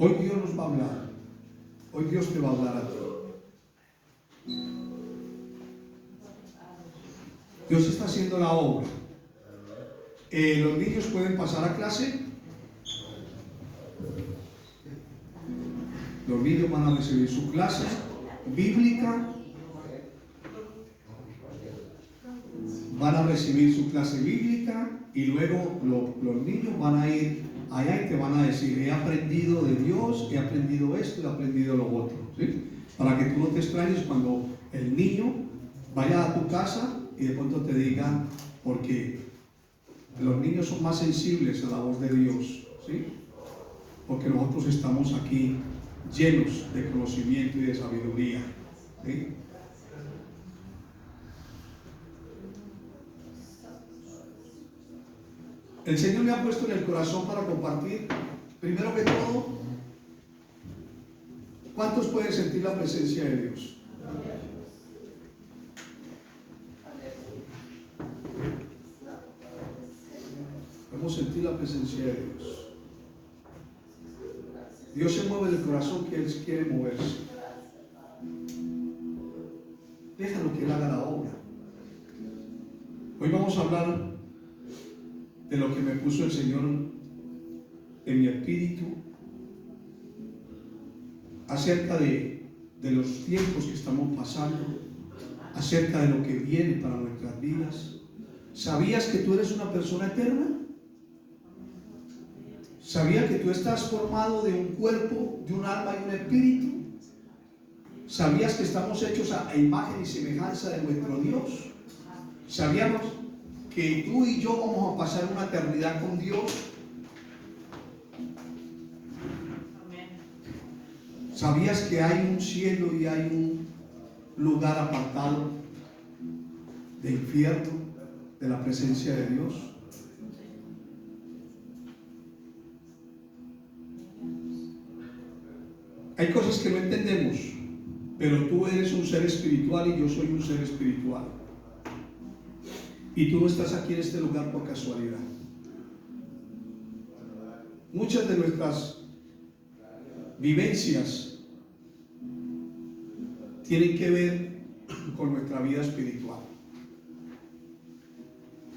Hoy Dios nos va a hablar. Hoy Dios te va a hablar a ti. Dios está haciendo la obra. Los niños pueden pasar a clase. Los niños van a recibir su clase bíblica. Van a recibir su clase bíblica y luego los niños van a ir allá y te van a decir: he aprendido de Dios, he aprendido esto, he aprendido lo otro, ¿sí? Para que tú no te extrañes cuando el niño vaya a tu casa y de pronto te diga, porque los niños son más sensibles a la voz de Dios, ¿sí? Porque nosotros estamos aquí llenos de conocimiento y de sabiduría, ¿sí? El Señor me ha puesto en el corazón para compartir, primero que todo, ¿cuántos pueden sentir la presencia de Dios? Podemos sentir la presencia de Dios. Dios se mueve en el corazón que Él quiere moverse. Déjalo que Él haga la obra. Hoy vamos a hablar de lo que me puso el Señor en mi espíritu acerca de los tiempos que estamos pasando, acerca de lo que viene para nuestras vidas. ¿Sabías que tú eres una persona eterna? ¿Sabías que tú estás formado de un cuerpo, de un alma y un espíritu? ¿Sabías que estamos hechos a imagen y semejanza de nuestro Dios? ¿Sabíamos que tú y yo vamos a pasar una eternidad con Dios? ¿Sabías que hay un cielo y hay un lugar apartado de infierno, de la presencia de Dios? Hay cosas que no entendemos, pero tú eres un ser espiritual y yo soy un ser espiritual. Y tú no estás aquí en este lugar por casualidad. Muchas de nuestras vivencias tienen que ver con nuestra vida espiritual.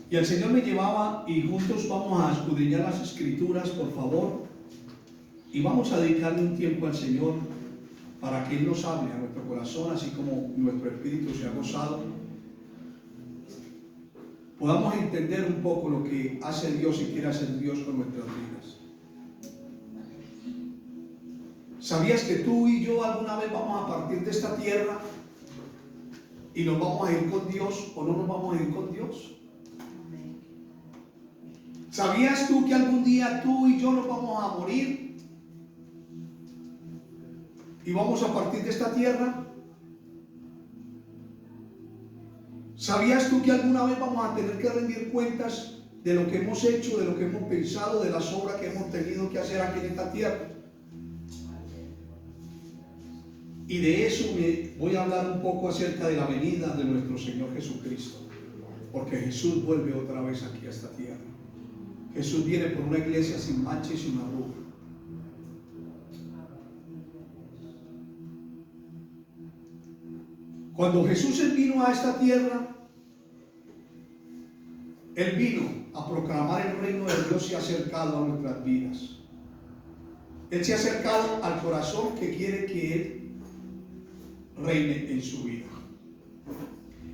Y el Señor me llevaba, y juntos vamos a escudriñar las Escrituras, por favor, y vamos a dedicarle un tiempo al Señor para que Él nos hable a nuestro corazón, así como nuestro espíritu se ha gozado. Podamos entender un poco lo que hace Dios y quiere hacer Dios con nuestras vidas. ¿Sabías que tú y yo alguna vez vamos a partir de esta tierra y nos vamos a ir con Dios o no nos vamos a ir con Dios? ¿Sabías tú que algún día tú y yo nos vamos a morir y vamos a partir de esta tierra? ¿Sabías tú que alguna vez vamos a tener que rendir cuentas de lo que hemos hecho, de lo que hemos pensado, de las obras que hemos tenido que hacer aquí en esta tierra? Y de eso me voy a hablar un poco acerca de la venida de nuestro Señor Jesucristo, porque Jesús vuelve otra vez aquí a esta tierra. Jesús viene por una iglesia sin mancha y sin arruga. Cuando Jesús vino a esta tierra, Él vino a proclamar el reino de Dios y ha acercado a nuestras vidas. Él se ha acercado al corazón que quiere que Él reine en su vida.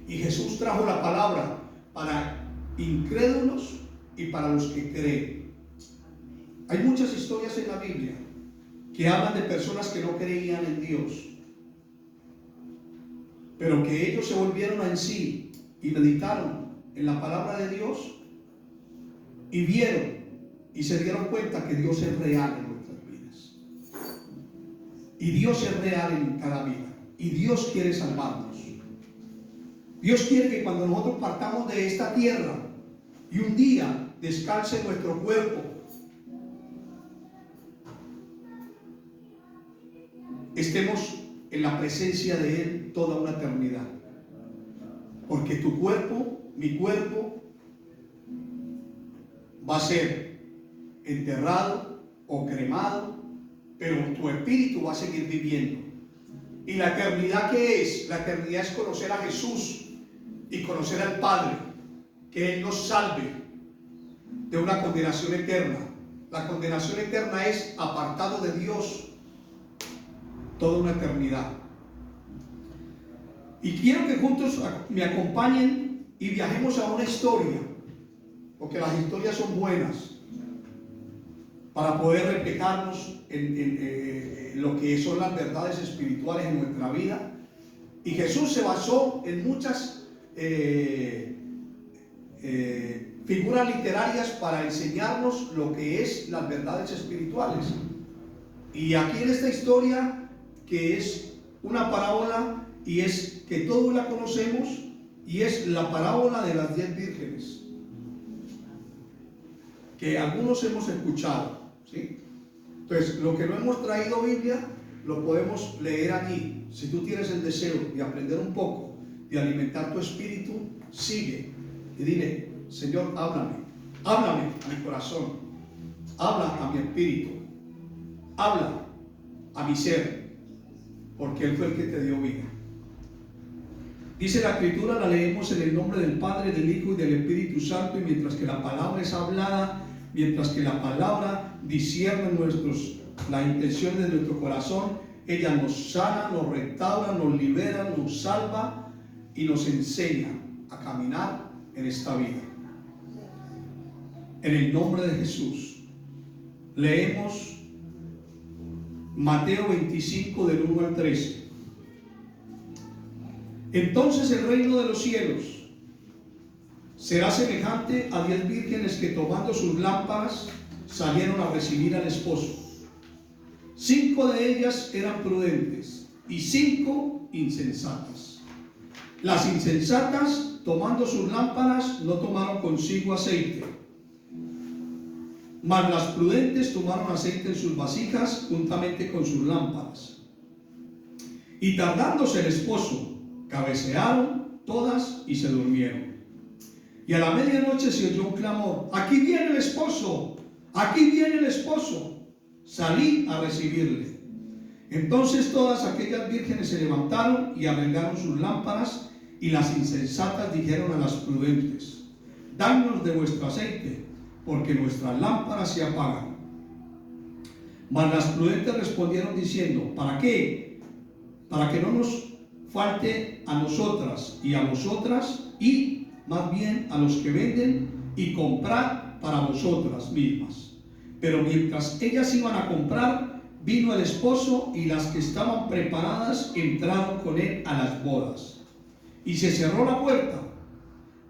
Y Jesús trajo la palabra para incrédulos y para los que creen. Hay muchas historias en la Biblia que hablan de personas que no creían en Dios, pero que ellos se volvieron en sí y meditaron en la palabra de Dios y vieron y se dieron cuenta que Dios es real en nuestras vidas. Y Dios es real en cada vida. Y Dios quiere salvarnos. Dios quiere que cuando nosotros partamos de esta tierra y un día descanse nuestro cuerpo, estemos en la presencia de Él toda una eternidad. Porque tu cuerpo, mi cuerpo, va a ser enterrado o cremado pero tu espíritu va a seguir viviendo. ¿Y la eternidad qué es? La eternidad es conocer a Jesús y conocer al Padre, que Él nos salve de una condenación eterna. La condenación eterna es apartado de Dios toda una eternidad. Y quiero que juntos me acompañen y viajemos a una historia, porque las historias son buenas para poder reflejarnos en lo que son las verdades espirituales en nuestra vida. Y Jesús se basó en muchas figuras literarias para enseñarnos lo que es las verdades espirituales. Y aquí en esta historia, que es una parábola, y es que todos la conocemos, y es la parábola de las 10 vírgenes, que algunos hemos escuchado, ¿sí? Entonces, lo que no hemos traído Biblia, lo podemos leer aquí. Si tú tienes el deseo de aprender un poco, de alimentar tu espíritu, sigue y dile: Señor, háblame a mi corazón, habla a mi espíritu, habla a mi ser, porque Él fue el que te dio vida. Dice la Escritura, la leemos en el nombre del Padre, del Hijo y del Espíritu Santo, y mientras que la palabra es hablada, mientras que la palabra discierne las intenciones de nuestro corazón, ella nos sana, nos restaura, nos libera, nos salva y nos enseña a caminar en esta vida. En el nombre de Jesús, leemos Mateo 25 del 1 al 13. Entonces el reino de los cielos será semejante a 10 vírgenes que, tomando sus lámparas, salieron a recibir al esposo. 5 de ellas eran prudentes y 5 insensatas. Las insensatas, tomando sus lámparas, no tomaron consigo aceite, mas las prudentes tomaron aceite en sus vasijas juntamente con sus lámparas. Y tardándose el esposo, cabecearon todas y se durmieron. Y a la medianoche se oyó un clamor: aquí viene el esposo, aquí viene el esposo, salid a recibirle. Entonces todas aquellas vírgenes se levantaron y arreglaron sus lámparas, y las insensatas dijeron a las prudentes: dadnos de vuestro aceite, porque nuestras lámparas se apagan. Mas las prudentes respondieron diciendo: ¿para qué? Para que no nos falte a nosotras y a vosotras, y más bien a los que venden, y comprad para vosotras mismas. Pero mientras ellas iban a comprar, vino el esposo, y las que estaban preparadas entraron con él a las bodas, y se cerró la puerta.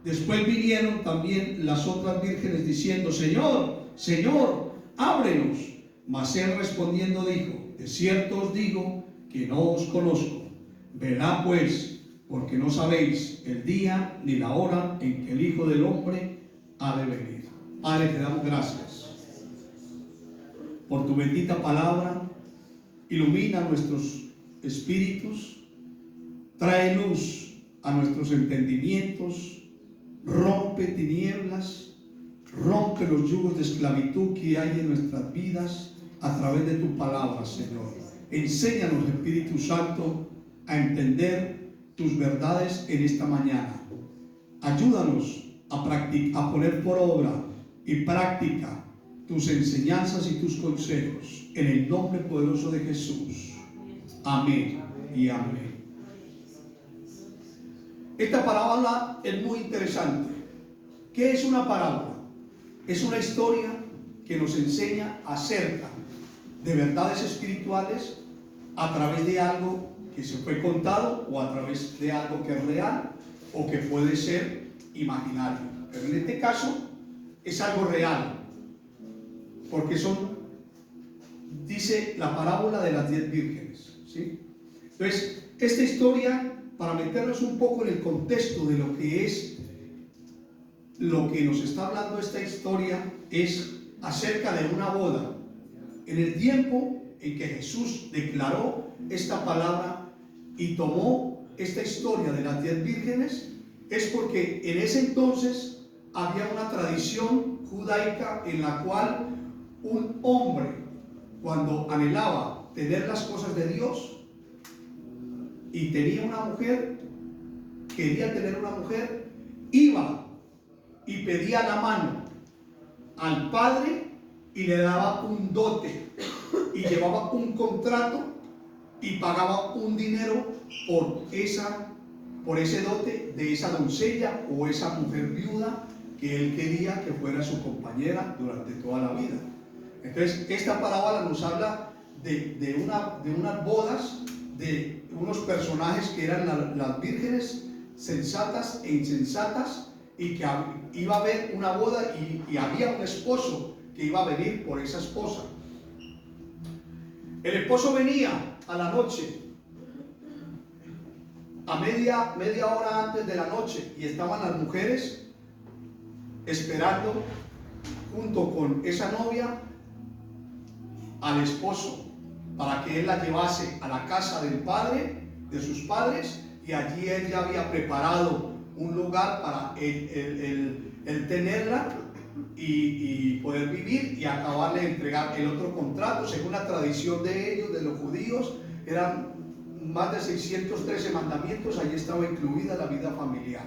Después vinieron también las otras vírgenes diciendo: Señor, Señor, ábrenos. Mas él respondiendo dijo: de cierto os digo que no os conozco. Velad pues, porque no sabéis el día ni la hora en que el Hijo del Hombre ha de venir. Padre, te damos gracias por tu bendita palabra. Ilumina nuestros espíritus, trae luz a nuestros entendimientos, rompe tinieblas, rompe los yugos de esclavitud que hay en nuestras vidas a través de tu palabra, Señor. Enséñanos, Espíritu Santo, a entender tus verdades en esta mañana. Ayúdanos a poner por obra y práctica tus enseñanzas y tus consejos, en el nombre poderoso de Jesús. Amén y amén. Esta parábola es muy interesante. ¿Qué es una parábola? Es una historia que nos enseña acerca de verdades espirituales a través de algo que se fue contado, o a través de algo que es real o que puede ser imaginario. Pero en este caso es algo real, porque dice la parábola de las 10 vírgenes, ¿sí? Entonces, esta historia, para meternos un poco en el contexto de lo que es, lo que nos está hablando esta historia, es acerca de una boda. En el tiempo en que Jesús declaró esta palabra y tomó esta historia de las 10 vírgenes, es porque en ese entonces había una tradición judaica en la cual un hombre cuando anhelaba tener las cosas de Dios y tenía una mujer, quería tener una mujer, iba y pedía la mano al padre y le daba un dote y llevaba un contrato y pagaba un dinero por ese dote de esa doncella o esa mujer viuda que él quería que fuera su compañera durante toda la vida. Entonces, esta parábola nos habla de unas bodas, de unos personajes que eran las vírgenes sensatas e insensatas, y que iba a haber una boda y había un esposo que iba a venir por esa esposa. El esposo venía a la noche, a media hora antes de la noche, y estaban las mujeres esperando junto con esa novia al esposo para que él la llevase a la casa del padre, de sus padres, y allí él ya había preparado un lugar para él tenerla y poder vivir y acabarle de entregar el otro contrato. Según la tradición de ellos, de los judíos, eran más de 613 mandamientos. Allí estaba incluida la vida familiar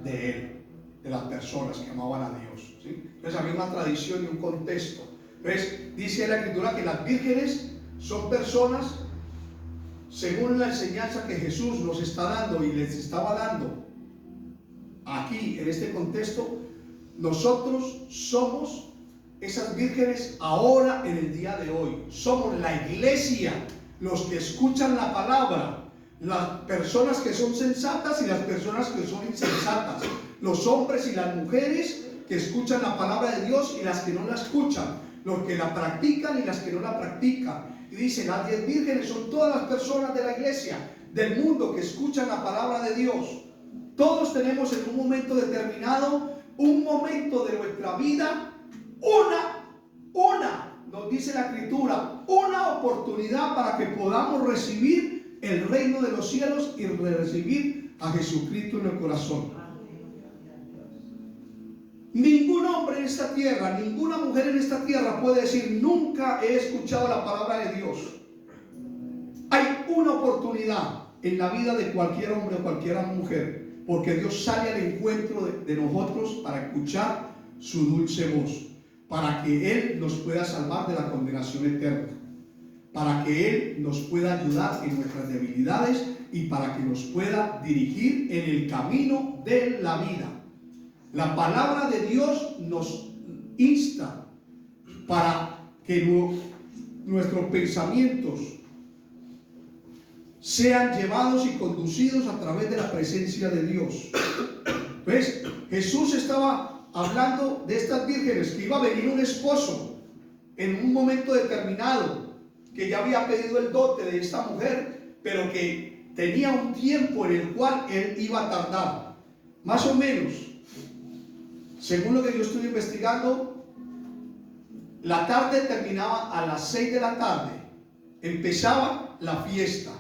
de él, de las personas que amaban a Dios, ¿sí? Entonces había una tradición y un contexto. Entonces dice la Escritura que las vírgenes son personas, según la enseñanza que Jesús nos está dando y les estaba dando aquí en este contexto. Nosotros somos esas vírgenes ahora, en el día de hoy. Somos la iglesia, los que escuchan la palabra, las personas que son sensatas y las personas que son insensatas, los hombres y las mujeres que escuchan la palabra de Dios y las que no la escuchan, los que la practican y las que no la practican. Y dice, las 10 vírgenes son todas las personas de la iglesia, del mundo, que escuchan la palabra de Dios. Todos tenemos en un momento determinado, un momento de nuestra vida, nos dice la Escritura, una oportunidad para que podamos recibir el reino de los cielos y recibir a Jesucristo en el corazón. Ningún hombre en esta tierra, ninguna mujer en esta tierra puede decir, nunca he escuchado la palabra de Dios. Hay una oportunidad en la vida de cualquier hombre o cualquier mujer, porque Dios sale al encuentro de nosotros para escuchar su dulce voz, para que Él nos pueda salvar de la condenación eterna, para que Él nos pueda ayudar en nuestras debilidades y para que nos pueda dirigir en el camino de la vida. La palabra de Dios nos insta para que nuestros pensamientos sean llevados y conducidos a través de la presencia de Dios. ¿Ves? Jesús estaba hablando de estas vírgenes, que iba a venir un esposo en un momento determinado, que ya había pedido el dote de esta mujer, pero que tenía un tiempo en el cual él iba a tardar. Más o menos, según lo que yo estoy investigando, la tarde terminaba a las 6 de la tarde, empezaba la fiesta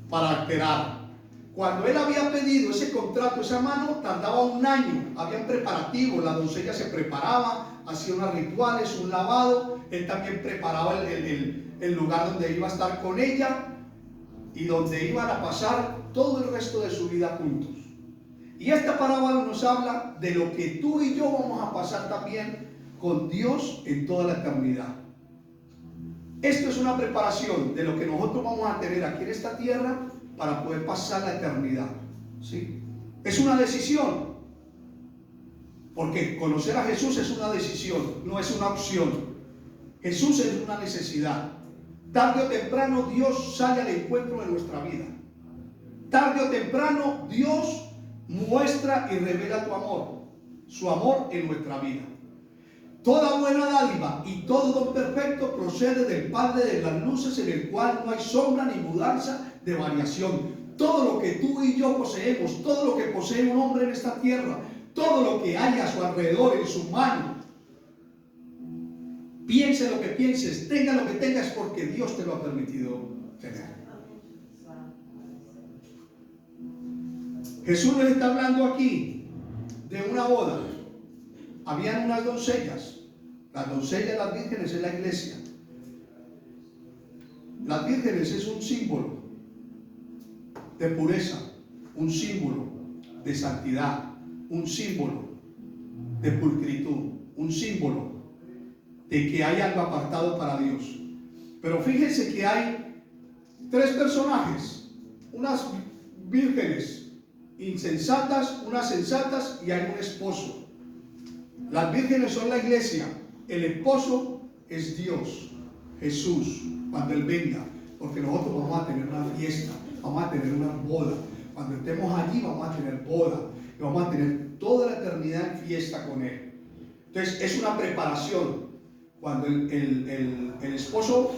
para esperar. Cuando él había pedido ese contrato, esa mano, tardaba un año. Habían preparativos, la doncella se preparaba, hacía unos rituales, un lavado. Él también preparaba el lugar donde iba a estar con ella y donde iban a pasar todo el resto de su vida juntos. Y esta parábola nos habla de lo que tú y yo vamos a pasar también con Dios en toda la eternidad. Esto es una preparación de lo que nosotros vamos a tener aquí en esta tierra para poder pasar la eternidad, ¿sí? Es una decisión, porque conocer a Jesús es una decisión, no es una opción. Jesús es una necesidad. Tarde o temprano Dios sale al encuentro de nuestra vida. Tarde o temprano Dios muestra y revela su amor en nuestra vida. Toda buena dádiva y todo don perfecto procede del Padre de las luces, en el cual no hay sombra ni mudanza de variación. Todo lo que tú y yo poseemos, todo lo que posee un hombre en esta tierra, todo lo que hay a su alrededor, en su mano, piense lo que pienses, tenga lo que tengas, porque Dios te lo ha permitido tener. Jesús nos está hablando aquí de una boda. Habían unas doncellas, La doncella de las vírgenes es la iglesia. Las vírgenes es un símbolo de pureza, un símbolo de santidad, un símbolo de pulcritud, un símbolo de que hay algo apartado para Dios. Pero fíjense que hay tres personajes, unas vírgenes insensatas, unas sensatas y hay un esposo. Las vírgenes son la iglesia, el esposo es Dios, Jesús, cuando Él venga, porque nosotros vamos a tener una fiesta, vamos a tener una boda. Cuando estemos allí vamos a tener boda y vamos a tener toda la eternidad en fiesta con Él. Entonces es una preparación. Cuando el esposo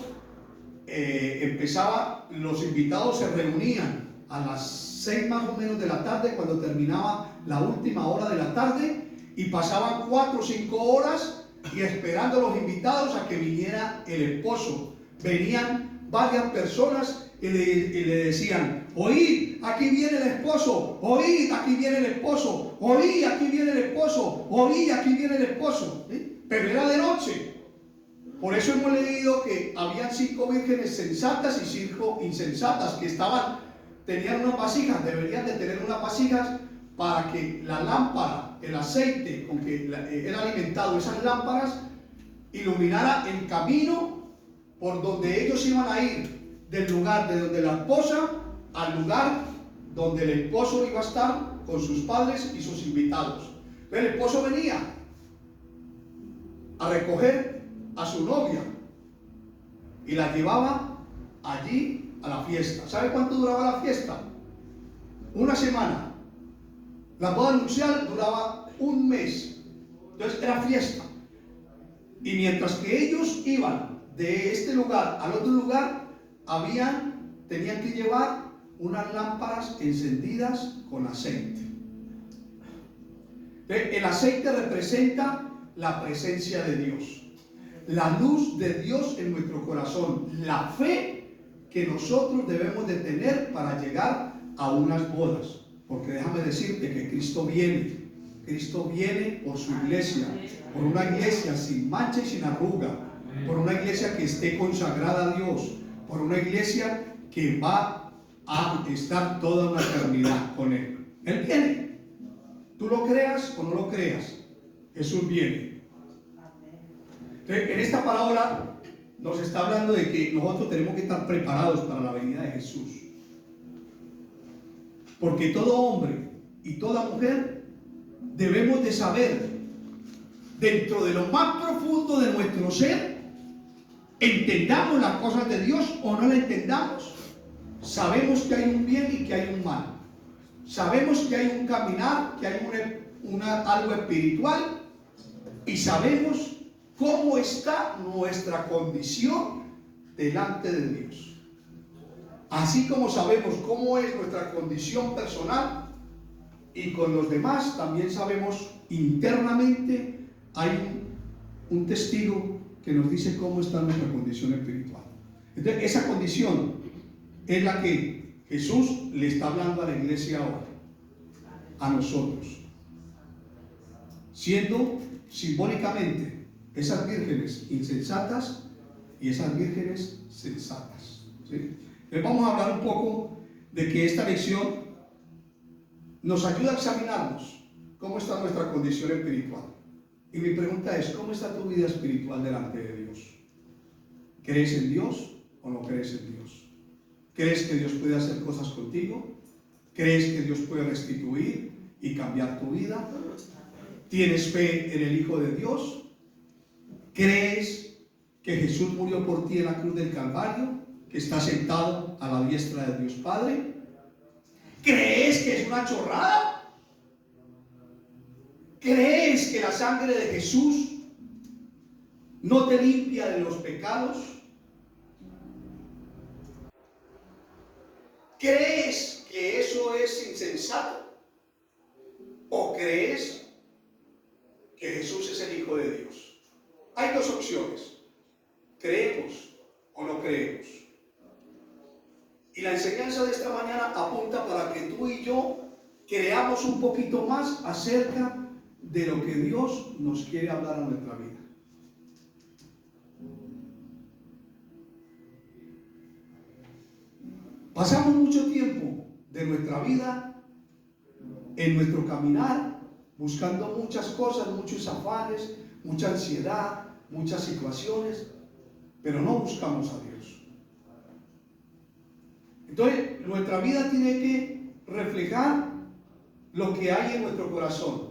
empezaba, los invitados se reunían a las 6 más o menos de la tarde, cuando terminaba la última hora de la tarde, y pasaban 4 o 5 horas y esperando a los invitados a que viniera el esposo. Venían varias personas y le decían: oíd, aquí viene el esposo, oíd, aquí viene el esposo, oíd, aquí viene el esposo, oíd, aquí viene el esposo. ¿Sí? Pero era de noche. Por eso hemos leído que habían 5 vírgenes sensatas y 5 insensatas que tenían unas vasijas, deberían de tener unas vasijas para que la lámpara, el aceite con que era alimentado esas lámparas, iluminara el camino por donde ellos iban a ir, del lugar de donde la esposa al lugar donde el esposo iba a estar con sus padres y sus invitados. Pero el esposo venía a recoger a su novia y la llevaba allí a la fiesta. ¿Sabe cuánto duraba la fiesta? Una semana. La boda nupcial duraba un mes. Entonces era fiesta. Y mientras que ellos iban de este lugar al otro lugar, tenían que llevar unas lámparas encendidas con aceite. El aceite representa la presencia de Dios, la luz de Dios en nuestro corazón, la fe que nosotros debemos de tener para llegar a unas bodas. Porque déjame decirte que Cristo viene por su iglesia, por una iglesia sin mancha y sin arruga, por una iglesia que esté consagrada a Dios, por una iglesia que va a estar toda una eternidad con Él. Él viene. Tú lo creas o no lo creas, Jesús viene. Entonces, en esta parábola nos está hablando de que nosotros tenemos que estar preparados para la venida de Jesús. Porque todo hombre y toda mujer debemos de saber, dentro de lo más profundo de nuestro ser, entendamos las cosas de Dios o no las entendamos, sabemos que hay un bien y que hay un mal. Sabemos que hay un caminar, que hay algo espiritual, y sabemos cómo está nuestra condición delante de Dios. Así como sabemos cómo es nuestra condición personal y con los demás, también sabemos internamente, hay un testigo que nos dice cómo está nuestra condición espiritual. Entonces, esa condición es la que Jesús le está hablando a la iglesia ahora, a nosotros, siendo simbólicamente esas vírgenes insensatas y esas vírgenes sensatas. ¿Sí? Entonces vamos a hablar un poco de que esta lección nos ayuda a examinarnos cómo está nuestra condición espiritual. Y mi pregunta es: ¿cómo está tu vida espiritual delante de Dios? ¿Crees en Dios o no crees en Dios? ¿Crees que Dios puede hacer cosas contigo? ¿Crees que Dios puede restituir y cambiar tu vida? ¿Tienes fe en el Hijo de Dios? ¿Crees que Jesús murió por ti en la cruz del Calvario, que está sentado a la diestra de Dios Padre? ¿Crees que es una chorrada? ¿Crees que la sangre de Jesús no te limpia de los pecados? ¿Crees que eso es insensato? ¿O crees que Jesús es el Hijo de Dios? Hay dos opciones: creemos o no creemos. Y la enseñanza de esta mañana apunta para que tú y yo creamos un poquito más acerca de lo que Dios nos quiere hablar a nuestra vida. Pasamos mucho tiempo de nuestra vida, en nuestro caminar, buscando muchas cosas, muchos afanes, mucha ansiedad, muchas situaciones, pero no buscamos a Dios. Entonces, nuestra vida tiene que reflejar lo que hay en nuestro corazón.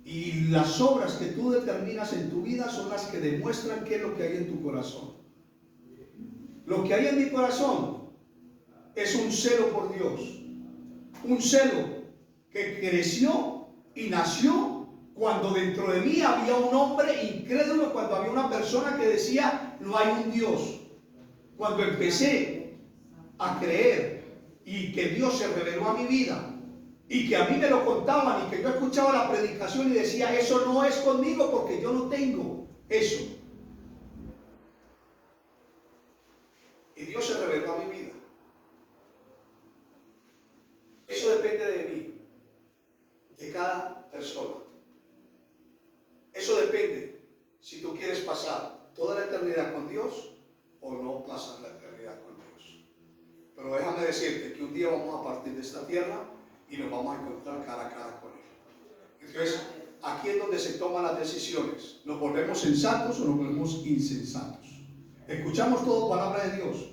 Y las obras que tú determinas en tu vida son las que demuestran qué es lo que hay en tu corazón. Lo que hay en mi corazón es un celo por Dios. Un celo que creció y nació cuando dentro de mí había un hombre incrédulo, cuando había una persona que decía no hay un Dios. Cuando empecé a creer y que Dios se reveló a mi vida y que a mí me lo contaban y que yo escuchaba la predicación y decía eso no es conmigo porque yo no tengo eso. Y Dios se reveló a mi vida. Eso depende de mí, de cada persona. Eso depende si tú quieres pasar toda la eternidad con Dios o no pasar la eternidad con Dios. Pero déjame decirte que un día vamos a partir de esta tierra y nos vamos a encontrar cara a cara con Él. Entonces, aquí es donde se toman las decisiones. ¿Nos volvemos sensatos o nos volvemos insensatos? Escuchamos todo palabra de Dios.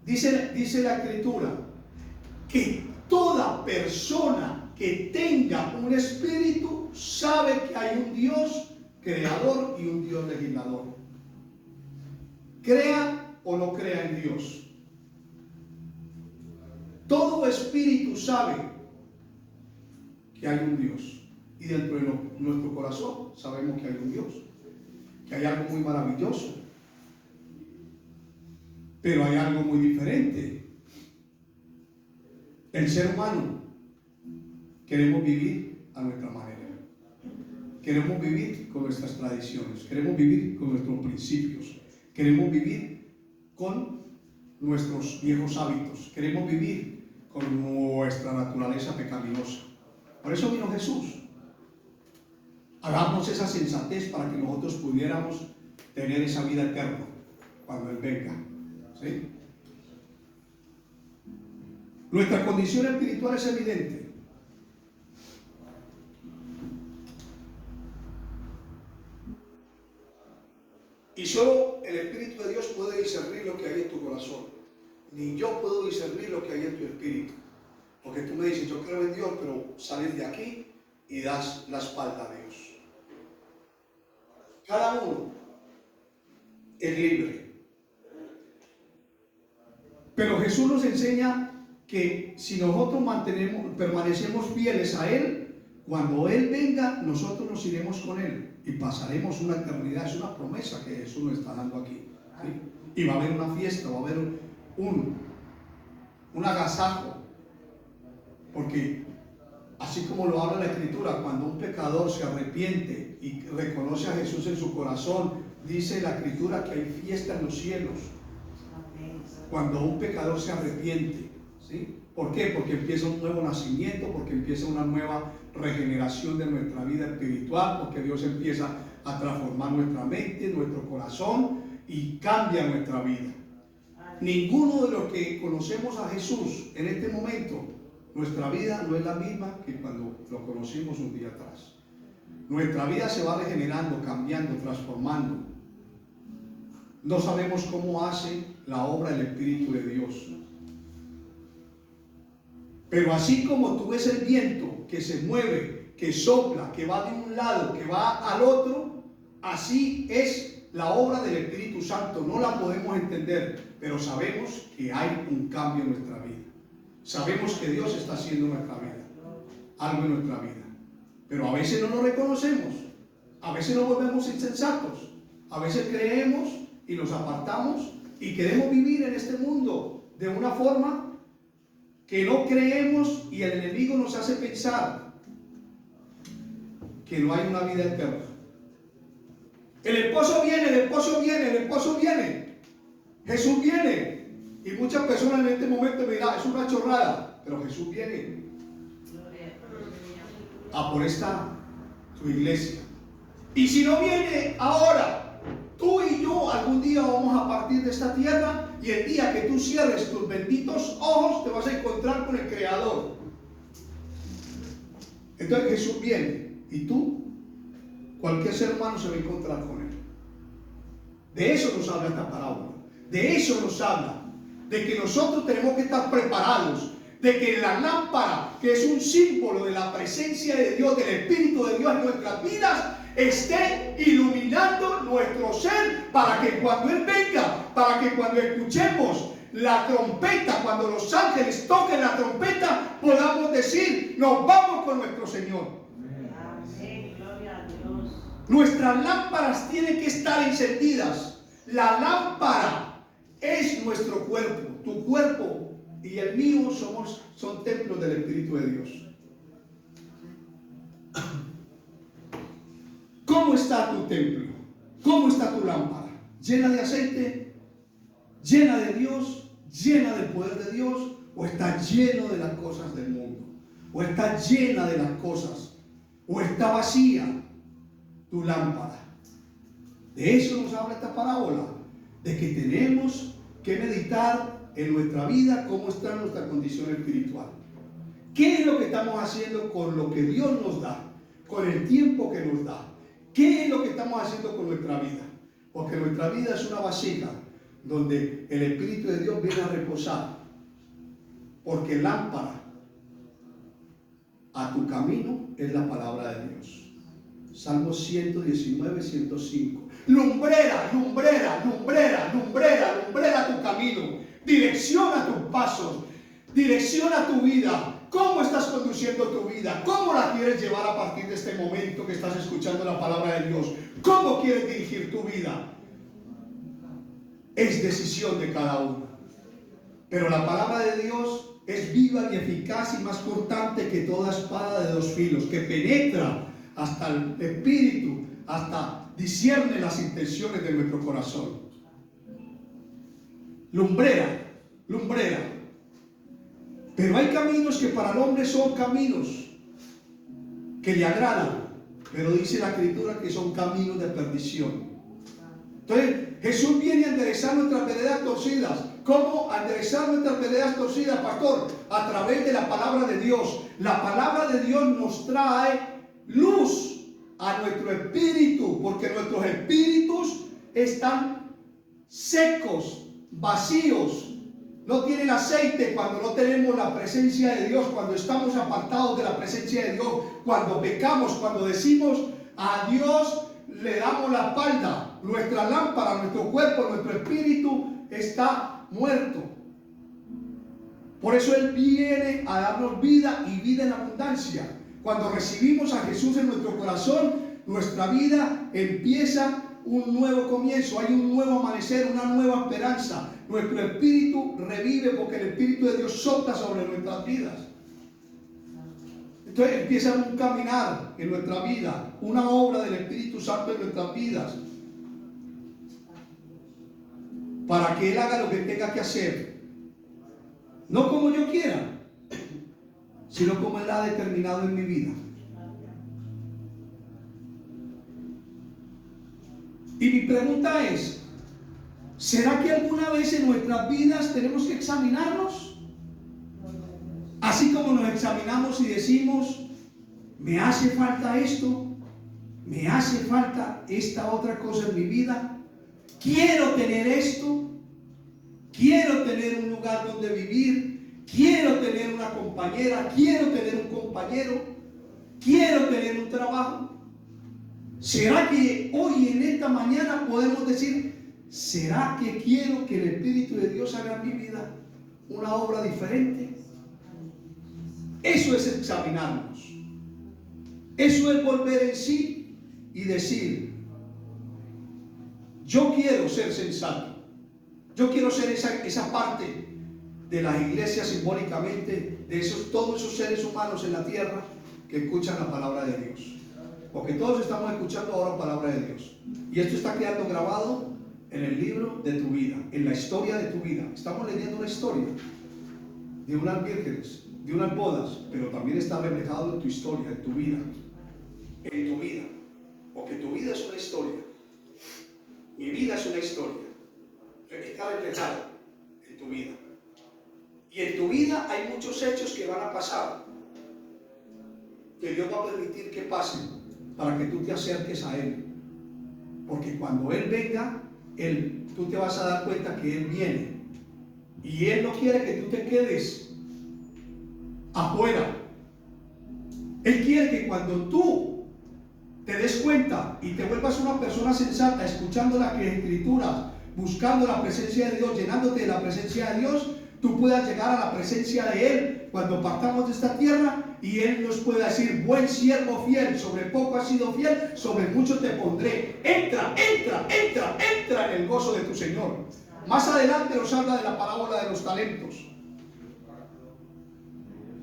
Dice la Escritura que toda persona que tenga un espíritu sabe que hay un Dios creador y un Dios legislador. Crea o no crea en Dios. Todo espíritu sabe que hay un Dios. Y dentro de nuestro corazón sabemos que hay un Dios. Que hay algo muy maravilloso. Pero hay algo muy diferente. El ser humano queremos vivir a nuestra manera. Queremos vivir con nuestras tradiciones. Queremos vivir con nuestros principios. Queremos vivir con nuestros viejos hábitos. Queremos vivir con nuestra naturaleza pecaminosa. Por eso vino Jesús. Hagamos esa sensatez para que nosotros pudiéramos tener esa vida eterna cuando Él venga. ¿Sí? Nuestra condición espiritual es evidente. Y solo el Espíritu de Dios puede discernir lo que hay en tu corazón. Ni yo puedo discernir lo que hay en tu espíritu. Porque tú me dices, yo creo en Dios, pero sales de aquí y das la espalda a Dios. Cada uno es libre. Pero Jesús nos enseña que si nosotros permanecemos fieles a Él, cuando Él venga, nosotros nos iremos con Él y pasaremos una eternidad. Es una promesa que Jesús nos está dando aquí, ¿sí? Y va a haber una fiesta, va a haber un agasajo, porque así como lo habla la Escritura, cuando un pecador se arrepiente y reconoce a Jesús en su corazón, dice la Escritura que hay fiesta en los cielos. Cuando un pecador se arrepiente, ¿sí? ¿Por qué? Porque empieza un nuevo nacimiento, porque empieza una nueva regeneración de nuestra vida espiritual, porque Dios empieza a transformar nuestra mente, nuestro corazón y cambia nuestra vida. Ninguno de los que conocemos a Jesús en este momento, nuestra vida no es la misma que cuando lo conocimos un día atrás. Nuestra vida se va regenerando, cambiando, transformando. No sabemos cómo hace la obra del Espíritu de Dios. Pero así como tú ves el viento que se mueve, que sopla, que va de un lado, que va al otro, así es la obra del Espíritu Santo. No la podemos entender, pero sabemos que hay un cambio en nuestra vida. Sabemos que Dios está haciendo en nuestra vida, algo en nuestra vida. Pero a veces no lo reconocemos, a veces nos volvemos insensatos, a veces creemos y nos apartamos y queremos vivir en este mundo de una forma que no creemos, y el enemigo nos hace pensar que no hay una vida eterna. El esposo viene, el esposo viene, el esposo viene. Jesús viene. Y muchas personas en este momento me dirán, es una chorrada, pero Jesús viene a por esta su iglesia. Y si no viene ahora, Tú y yo algún día vamos a partir de esta tierra, y el día que tú cierres tus benditos ojos te vas a encontrar con el Creador. Entonces Jesús viene y tú, cualquier ser humano se va a encontrar con él. De eso nos habla esta parábola. De eso nos habla. De que nosotros tenemos que estar preparados. De que la lámpara, que es un símbolo de la presencia de Dios, del Espíritu de Dios en nuestras vidas, esté iluminando nuestro ser, para que cuando Él venga, para que cuando escuchemos la trompeta, cuando los ángeles toquen la trompeta, podamos decir: nos vamos con nuestro Señor. Amén. Gloria a Dios. Nuestras lámparas tienen que estar encendidas. La lámpara es nuestro cuerpo. Tu cuerpo y el mío son templos del Espíritu de Dios. ¿Cómo está tu templo? ¿Cómo está tu lámpara? ¿Llena de aceite? ¿Llena de Dios? ¿Llena del poder de Dios? ¿O está lleno de las cosas del mundo? ¿O está llena de las cosas? ¿O está vacía tu lámpara? De eso nos habla esta parábola, de que tenemos que meditar en nuestra vida cómo está nuestra condición espiritual. ¿Qué es lo que estamos haciendo con lo que Dios nos da? Con el tiempo que nos da. ¿Qué es lo que estamos haciendo con nuestra vida? Porque nuestra vida es una vasija donde el Espíritu de Dios viene a reposar. Porque lámpara a tu camino es la palabra de Dios. Salmo 119, 105. Lumbrera, lumbrera, lumbrera, lumbrera, lumbrera tu camino. Direcciona tus pasos. Direcciona tu vida. ¿Cómo estás conduciendo tu vida? ¿Cómo la quieres llevar a partir de este momento que estás escuchando la palabra de Dios? ¿Cómo quieres dirigir tu vida? Es decisión de cada uno. Pero la palabra de Dios es viva y eficaz y más cortante que toda espada de dos filos, que penetra hasta el espíritu, hasta discierne las intenciones de nuestro corazón. Lumbrera, lumbrera. Pero hay caminos que para el hombre son caminos que le agradan, pero dice la Escritura que son caminos de perdición. Entonces Jesús viene a enderezar nuestras veredas torcidas. ¿Cómo enderezar nuestras veredas torcidas, pastor? A través de la palabra de Dios. La palabra de Dios nos trae luz a nuestro espíritu, porque nuestros espíritus están secos, vacíos. No tienen aceite cuando no tenemos la presencia de Dios, cuando estamos apartados de la presencia de Dios, cuando pecamos, cuando decimos a Dios, le damos la espalda. Nuestra lámpara, nuestro cuerpo, nuestro espíritu está muerto. Por eso Él viene a darnos vida y vida en abundancia. Cuando recibimos a Jesús en nuestro corazón, nuestra vida empieza un nuevo comienzo, hay un nuevo amanecer, una nueva esperanza. Nuestro espíritu revive porque el Espíritu de Dios sopla sobre nuestras vidas. Entonces empieza un caminar en nuestra vida, una obra del Espíritu Santo en nuestras vidas, para que Él haga lo que tenga que hacer, no como yo quiera, sino como Él ha determinado en mi vida. Y mi pregunta es: ¿será que alguna vez en nuestras vidas tenemos que examinarnos? Así como nos examinamos y decimos: ¿me hace falta esto? ¿Me hace falta esta otra cosa en mi vida? ¿Quiero tener esto? ¿Quiero tener un lugar donde vivir? ¿Quiero tener una compañera? ¿Quiero tener un compañero? ¿Quiero tener un trabajo? ¿Será que hoy en esta mañana podemos decir: ¿será que quiero que el Espíritu de Dios haga en mi vida una obra diferente? Eso es examinarnos. Eso es volver en sí y decir: yo quiero ser sensato. Yo quiero ser esa parte de las iglesias simbólicamente, de todos esos seres humanos en la tierra que escuchan la palabra de Dios. Porque todos estamos escuchando ahora palabra de Dios. Y esto está quedando grabado en el libro de tu vida, en la historia de tu vida. Estamos leyendo una historia de unas vírgenes, de unas bodas, pero también está reflejado en tu historia, en tu vida. En tu vida. Porque tu vida es una historia. Mi vida es una historia. Está reflejada en tu vida. Y en tu vida hay muchos hechos que van a pasar, que Dios va a permitir que pasen para que tú te acerques a Él. Porque cuando Él venga, tú te vas a dar cuenta que Él viene. Y Él no quiere que tú te quedes afuera. Él quiere que cuando tú te des cuenta y te vuelvas una persona sensata, escuchando las escrituras, buscando la presencia de Dios, llenándote de la presencia de Dios, tú puedas llegar a la presencia de Él cuando partamos de esta tierra y Él nos pueda decir: buen siervo fiel, sobre poco has sido fiel, sobre mucho te pondré. Entra en el gozo de tu Señor. Más adelante nos habla de la parábola de los talentos.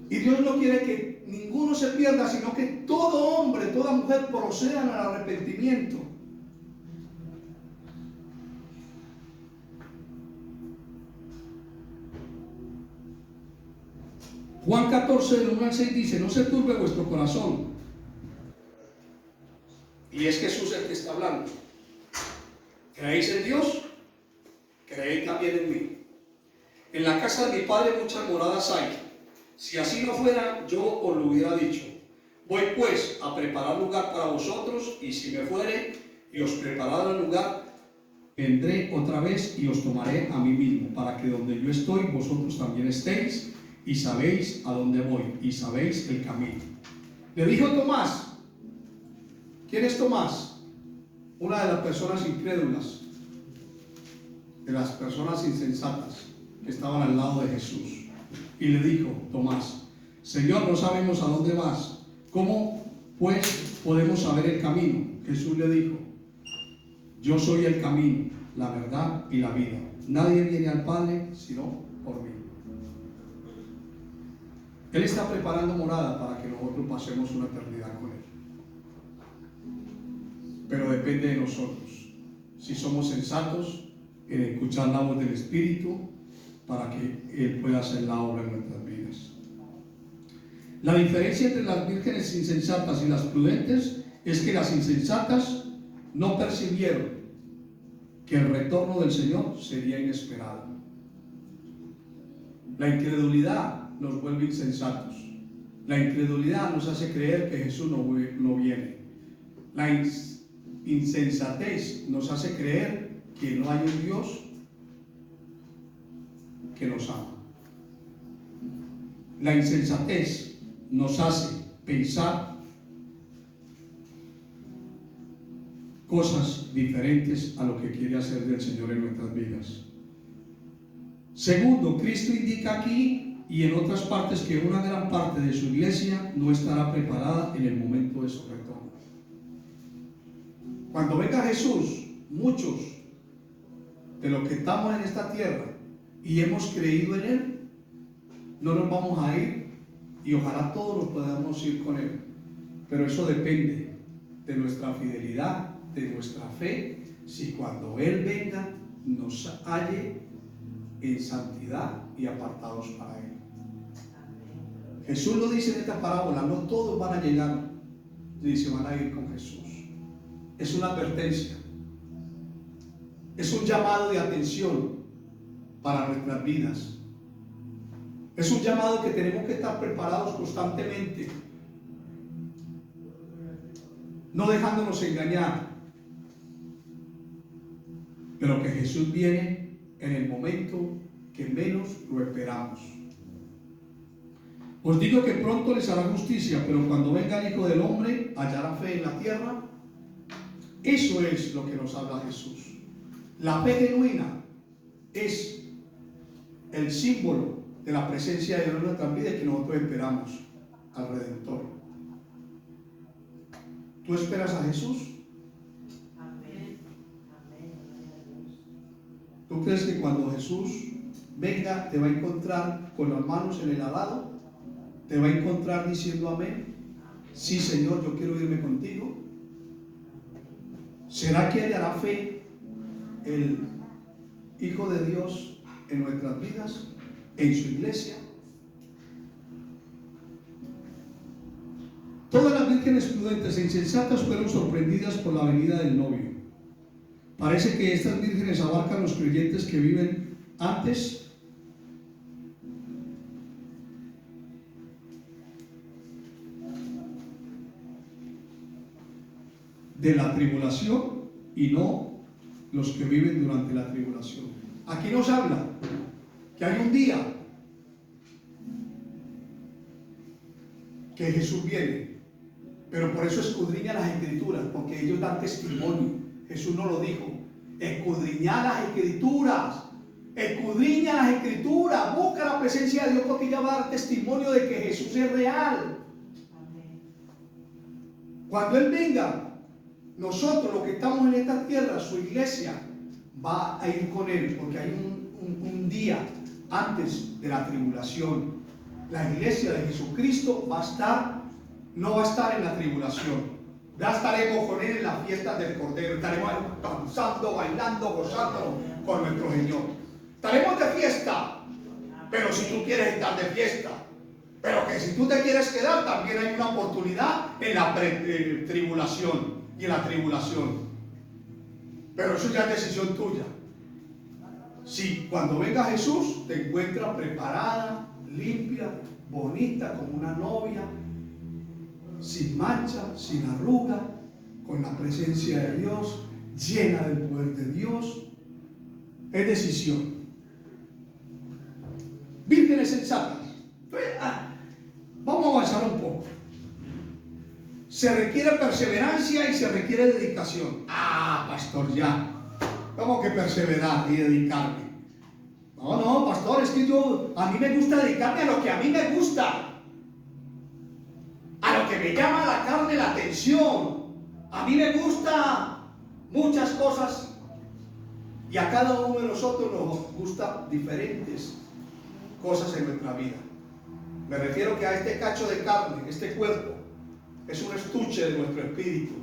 Y Dios no quiere que ninguno se pierda, sino que todo hombre, toda mujer procedan al arrepentimiento. Juan 14, del 1 al 6 dice: no se turbe vuestro corazón. Y es Jesús el que está hablando. ¿Creéis en Dios? Creéis también en mí. En la casa de mi Padre muchas moradas hay. Si así no fuera, yo os lo hubiera dicho. Voy pues a preparar lugar para vosotros, y si me fuere y os preparara el lugar, vendré otra vez y os tomaré a mí mismo, para que donde yo estoy, vosotros también estéis, y sabéis a dónde voy, y sabéis el camino. Le dijo Tomás. ¿Quién es Tomás? Una de las personas incrédulas, de las personas insensatas que estaban al lado de Jesús. Y le dijo Tomás: Señor, no sabemos a dónde vas. ¿Cómo pues podemos saber el camino? Jesús le dijo: yo soy el camino, la verdad y la vida. Nadie viene al Padre sino por mí. Él está preparando morada para que nosotros pasemos una eternidad con Él. Pero depende de nosotros, si somos sensatos en escuchar la voz del Espíritu, para que Él pueda hacer la obra en nuestras vidas. La diferencia entre las vírgenes insensatas y las prudentes es que las insensatas no percibieron que el retorno del Señor sería inesperado. La incredulidad nos vuelve insensatos. La incredulidad nos hace creer que Jesús no viene. La insensatez nos hace creer que no hay un Dios que nos ama. La insensatez nos hace pensar cosas diferentes a lo que quiere hacer del Señor en nuestras vidas. Segundo, Cristo indica aquí y en otras partes que una gran parte de su iglesia no estará preparada en el momento de su retorno. Cuando venga Jesús, muchos de los que estamos en esta tierra y hemos creído en Él, no nos vamos a ir, y ojalá todos nos podamos ir con Él, pero eso depende de nuestra fidelidad, de nuestra fe, si cuando Él venga nos halle en santidad y apartados para Él. Jesús lo dice en esta parábola: no todos van a llegar, dice, van a ir con Jesús. Es una advertencia, es un llamado de atención para nuestras vidas. Es un llamado que tenemos que estar preparados constantemente, no dejándonos engañar, pero que Jesús viene en el momento que menos lo esperamos. Os digo que pronto les hará justicia, pero cuando venga el Hijo del Hombre, hallará fe en la tierra. Eso es lo que nos habla Jesús. La fe genuina es el símbolo de la presencia de Dios en nuestra vida y que nosotros esperamos al Redentor. ¿Tú esperas a Jesús? Amén. Amén. ¿Tú crees que cuando Jesús venga te va a encontrar con las manos en el arado? ¿Te va a encontrar diciendo amén? Sí, Señor, yo quiero irme contigo. ¿Será que hallará fe el Hijo de Dios en nuestras vidas, en su iglesia? Todas las vírgenes prudentes e insensatas fueron sorprendidas por la venida del novio. Parece que estas vírgenes abarcan los creyentes que viven antes de la tribulación y no los que viven durante la tribulación. Aquí nos habla que hay un día que Jesús viene, pero por eso escudriña las escrituras, porque ellos dan testimonio. Jesús no lo dijo. Escudriña las escrituras, escudriña las escrituras, busca la presencia de Dios, porque ella va a dar testimonio de que Jesús es real. Cuando Él venga, nosotros los que estamos en esta tierra, su iglesia, va a ir con Él, porque hay un día antes de la tribulación. La iglesia de Jesucristo no va a estar en la tribulación. Ya estaremos con Él en las fiestas del Cordero. Estaremos danzando, bailando, gozando con nuestro Señor. Estaremos de fiesta. Pero si tú quieres estar de fiesta, pero que si tú te quieres quedar, también hay una oportunidad en la tribulación y en la tribulación. Pero eso ya es decisión tuya. Si cuando venga Jesús te encuentras preparada, limpia, bonita, como una novia, sin mancha, sin arruga, con la presencia de Dios, llena del poder de Dios, es decisión. Vírgenes sensatas. Vamos a avanzar un poco. Se requiere perseverancia y se requiere dedicación. Pastor, ya. ¿Cómo que perseverar y dedicarme? No, pastor, es que a mí me gusta dedicarme a lo que a mí me gusta. A lo que me llama la carne la atención. A mí me gusta muchas cosas. Y a cada uno de nosotros nos gusta diferentes cosas en nuestra vida. Me refiero que a este cacho de carne, este cuerpo, es un estuche de nuestro espíritu.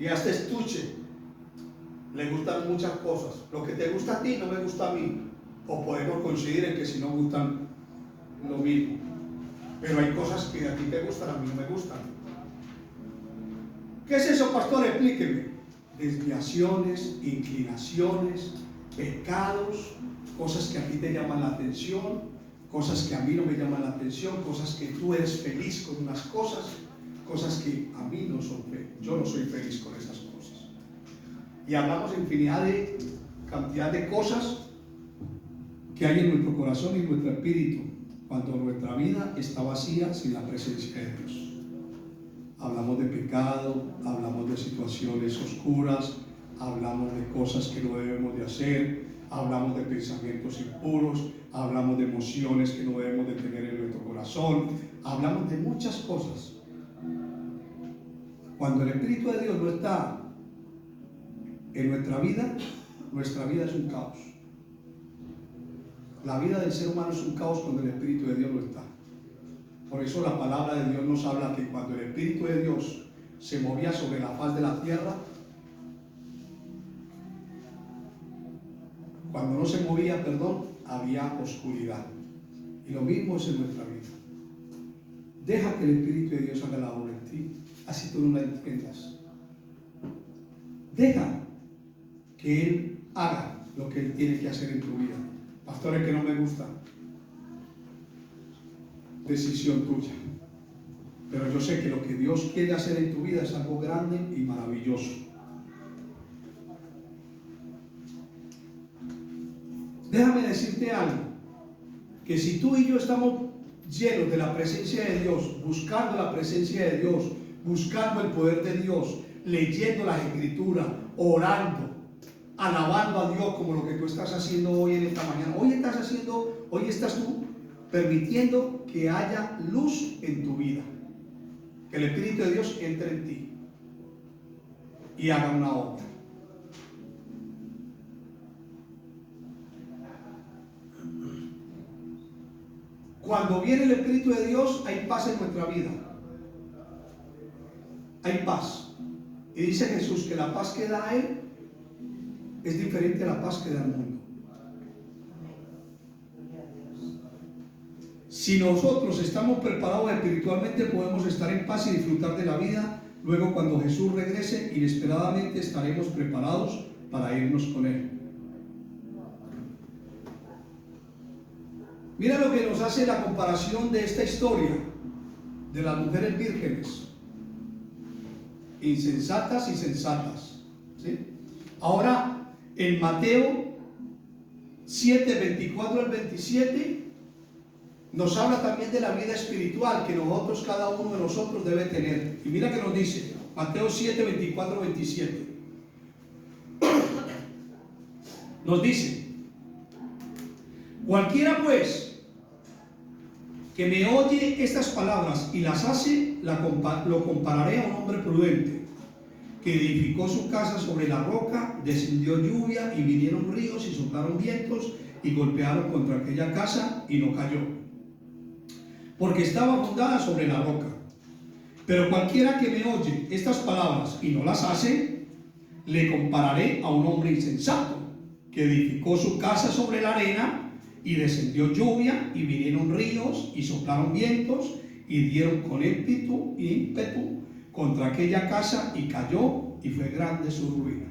Y a este estuche le gustan muchas cosas. Lo que te gusta a ti no me gusta a mí. O podemos coincidir en que si no gustan lo mismo. Pero hay cosas que a ti te gustan, a mí no me gustan. ¿Qué es eso, pastor? Explíqueme. Desviaciones, inclinaciones, pecados, cosas que a ti te llaman la atención, cosas que a mí no me llaman la atención, cosas que tú eres feliz con unas cosas que a mí no son felices. Yo no soy feliz con esas cosas. Y hablamos de cantidad de cosas que hay en nuestro corazón y en nuestro espíritu cuando nuestra vida está vacía sin la presencia de Dios. Hablamos de pecado, hablamos de situaciones oscuras, hablamos de cosas que no debemos de hacer, hablamos de pensamientos impuros, hablamos de emociones que no debemos de tener en nuestro corazón, hablamos de muchas cosas. Cuando el Espíritu de Dios no está en nuestra vida es un caos. La vida del ser humano es un caos cuando el Espíritu de Dios no está. Por eso la palabra de Dios nos habla que cuando el Espíritu de Dios se movía sobre la faz de la tierra, cuando no se movía, había oscuridad. Y lo mismo es en nuestra vida. Deja que el Espíritu de Dios haga la obra en ti, así tú no la entiendas. Deja que Él haga lo que Él tiene que hacer en tu vida. Pastores, que no me gusta. Decisión tuya. Pero yo sé que lo que Dios quiere hacer en tu vida es algo grande y maravilloso. Déjame decirte algo, que si tú y yo estamos llenos de la presencia de Dios, buscando la presencia de Dios, buscando el poder de Dios, leyendo las escrituras, orando, alabando a Dios como lo que tú estás haciendo hoy en esta mañana. Hoy estás tú permitiendo que haya luz en tu vida, que el Espíritu de Dios entre en ti y haga una obra. Cuando viene el Espíritu de Dios, hay paz en nuestra vida. Hay paz. Y dice Jesús que la paz que da a Él es diferente a la paz que da al mundo. Si nosotros estamos preparados espiritualmente, podemos estar en paz y disfrutar de la vida. Luego, cuando Jesús regrese, inesperadamente estaremos preparados para irnos con Él. Mira lo que nos hace la comparación de esta historia de las mujeres vírgenes, insensatas y sensatas, ¿sí? Ahora, en Mateo 7, 24 al 27, nos habla también de la vida espiritual que nosotros, cada uno de nosotros debe tener. Y mira que nos dice, Mateo 7, 24, 27. Nos dice: cualquiera pues que me oye estas palabras y las hace, lo compararé a un hombre prudente, que edificó su casa sobre la roca, descendió lluvia y vinieron ríos y soplaron vientos y golpearon contra aquella casa y no cayó, porque estaba fundada sobre la roca. Pero cualquiera que me oye estas palabras y no las hace, le compararé a un hombre insensato, que edificó su casa sobre la arena, y descendió lluvia y vinieron ríos y soplaron vientos y dieron con ímpetu contra aquella casa y cayó, y fue grande su ruina.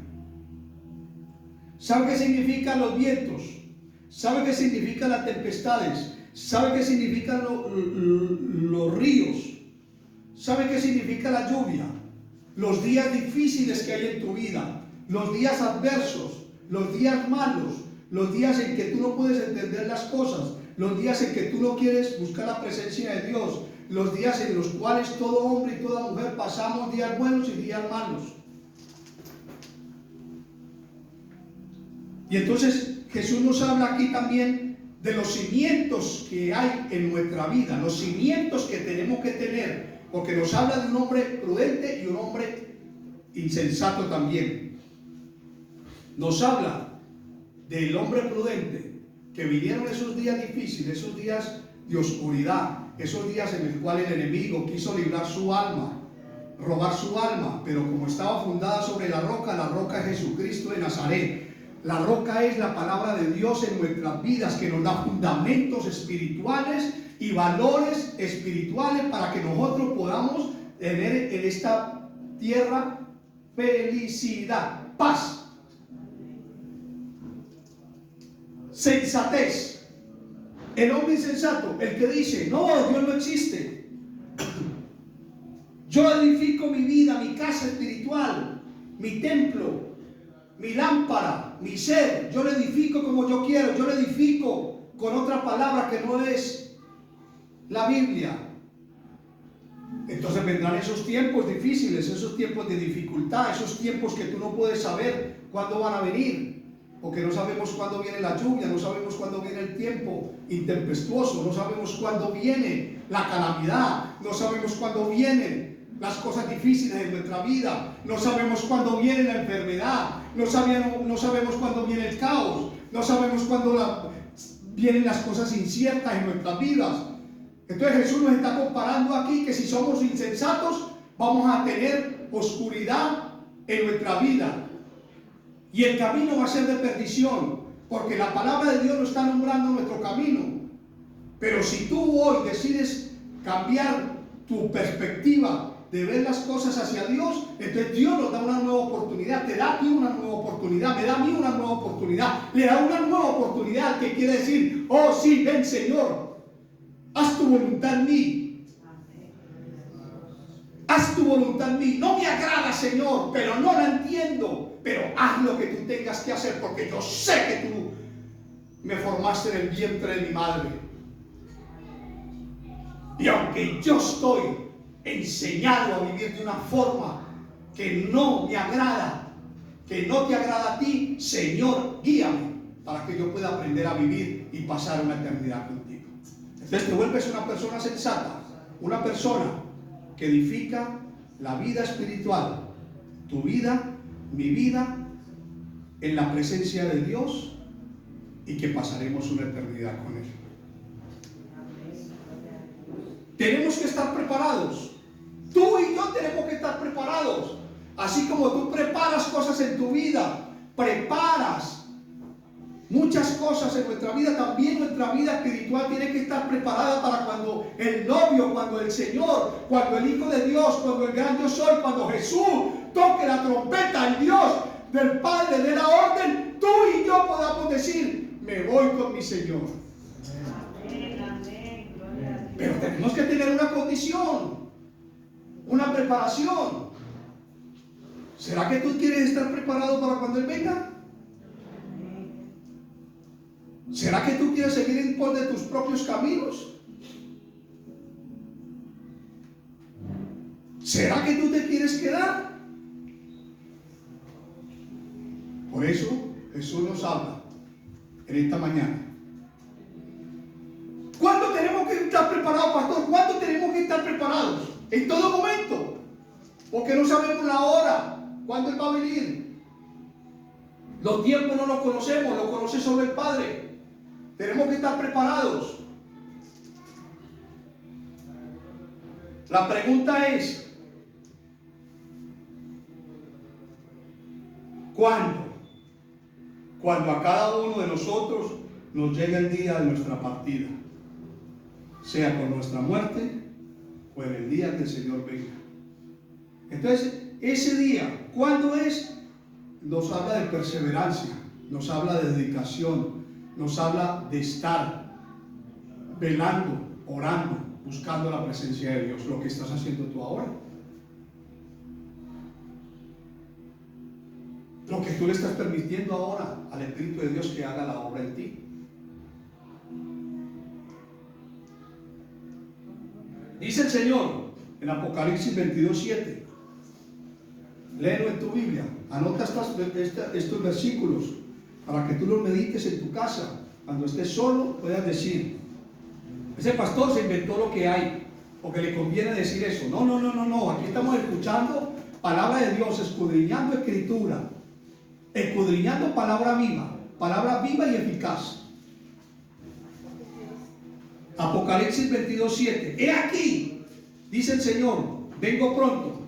¿Sabe qué significan los vientos? ¿Sabe qué significan las tempestades? ¿Sabe qué significan los ríos? ¿Sabe qué significa la lluvia? Los días difíciles que hay en tu vida, los días adversos, los días malos, los días en que tú no puedes entender las cosas, los días en que tú no quieres buscar la presencia de Dios, los días en los cuales todo hombre y toda mujer pasamos días buenos y días malos. Y entonces Jesús nos habla aquí también de los cimientos que hay en nuestra vida, los cimientos que tenemos que tener, porque nos habla de un hombre prudente y un hombre insensato también. Nos habla del hombre prudente, que vinieron esos días difíciles, esos días de oscuridad, esos días en el cual el enemigo quiso librar su alma, robar su alma, pero como estaba fundada sobre la roca es Jesucristo de Nazaret. La roca es la palabra de Dios en nuestras vidas, que nos da fundamentos espirituales y valores espirituales para que nosotros podamos tener en esta tierra felicidad, paz, sensatez. El hombre insensato, el que dice: no, Dios no existe, yo edifico mi vida, mi casa espiritual, mi templo, mi lámpara, mi ser, yo lo edifico como yo quiero, yo lo edifico con otra palabra que no es la Biblia. Entonces vendrán esos tiempos difíciles, esos tiempos de dificultad, esos tiempos que tú no puedes saber cuándo van a venir, porque no sabemos cuándo viene la lluvia, no sabemos cuándo viene el tiempo intempestuoso, no sabemos cuándo viene la calamidad, no sabemos cuándo vienen las cosas difíciles en nuestra vida, no sabemos cuándo viene la enfermedad, no sabemos cuándo viene el caos, no sabemos cuándo vienen las cosas inciertas en nuestras vidas. Entonces Jesús nos está comparando aquí que si somos insensatos vamos a tener oscuridad en nuestra vida y el camino va a ser de perdición, porque la palabra de Dios no está nombrando nuestro camino. Pero si tú hoy decides cambiar tu perspectiva de ver las cosas hacia Dios, entonces Dios nos da una nueva oportunidad, te da a ti una nueva oportunidad, me da a mí una nueva oportunidad, le da una nueva oportunidad, que quiere decir: oh sí, ven Señor, haz tu voluntad en mí, haz tu voluntad en mí. No me agrada, Señor, pero no la entiendo, pero haz lo que tú tengas que hacer, porque yo sé que tú me formaste en el vientre de mi madre, y aunque yo estoy enseñado a vivir de una forma que no me agrada, que no te agrada a ti, Señor, guíame para que yo pueda aprender a vivir y pasar una eternidad contigo. Entonces te vuelves una persona sensata, una persona que edifica la vida espiritual, tu vida, mi vida, en la presencia de Dios, y que pasaremos una eternidad con Él. Tenemos que estar preparados. Tú y yo tenemos que estar preparados. Así como tú preparas cosas en tu vida, preparas muchas cosas en nuestra vida, también nuestra vida espiritual tiene que estar preparada para cuando el novio, cuando el Señor, cuando el Hijo de Dios, cuando el gran yo soy, cuando Jesús toque la trompeta, el Dios del Padre, de la orden, tú y yo podamos decir, me voy con mi Señor. Amén, amén, gloria a Dios. Pero tenemos que tener una condición, una preparación. ¿Será que tú quieres estar preparado para cuando Él venga? ¿Será que tú quieres seguir en pos de tus propios caminos? ¿Será que tú te quieres quedar? Por eso Jesús nos habla en esta mañana. ¿Cuándo tenemos que estar preparados, pastor? ¿Cuándo tenemos que estar preparados? En todo momento. Porque no sabemos la hora, cuándo Él va a venir. Los tiempos no los conocemos, los conoce solo el Padre. Tenemos que estar preparados. La pregunta es, ¿cuándo? Cuando a cada uno de nosotros nos llega el día de nuestra partida, sea con nuestra muerte o en el día que el Señor venga. Entonces, ese día, ¿cuándo es? Nos habla de perseverancia, nos habla de dedicación, nos habla de estar velando, orando, buscando la presencia de Dios, lo que estás haciendo tú ahora. Lo que tú le estás permitiendo ahora al Espíritu de Dios que haga la obra en ti. Dice el Señor en Apocalipsis 22:7. Léelo en tu Biblia. Anota estos versículos para que tú los medites en tu casa. Cuando estés solo puedas decir, ese pastor se inventó lo que hay, porque le conviene decir eso. No. Aquí estamos escuchando palabra de Dios, escudriñando escritura, escudriñando palabra viva y eficaz. Apocalipsis 22:7. He aquí, dice el Señor, vengo pronto.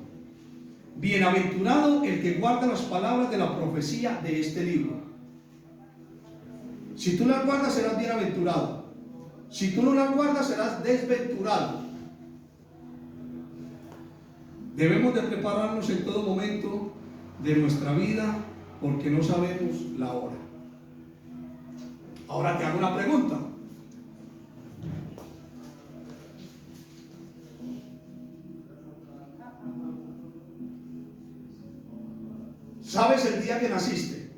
Bienaventurado el que guarda las palabras de la profecía de este libro. Si tú las guardas, serás bienaventurado. Si tú no las guardas, serás desventurado. Debemos de prepararnos en todo momento de nuestra vida, porque no sabemos la hora. Ahora te hago una pregunta. ¿Sabes el día que naciste?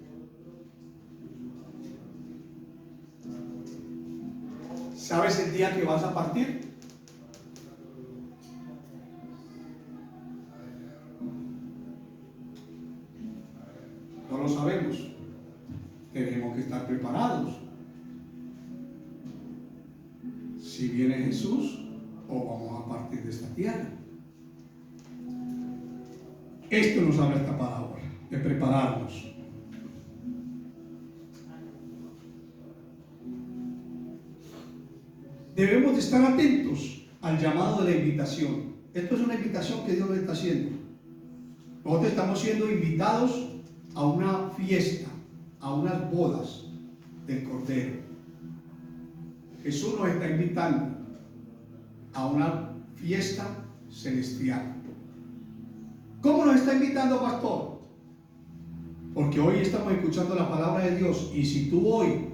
¿Sabes el día que vas a partir? No lo sabemos. Tenemos que estar preparados. Si viene Jesús o vamos a partir de esta tierra. Esto nos habla esta palabra, de prepararnos. Debemos de estar atentos al llamado de la invitación. Esto es una invitación que Dios nos está haciendo. Nosotros estamos siendo invitados a una fiesta, a unas bodas del Cordero. Jesús nos está invitando a una fiesta celestial. ¿Cómo nos está invitando, pastor? Porque hoy estamos escuchando la palabra de Dios, y si tú hoy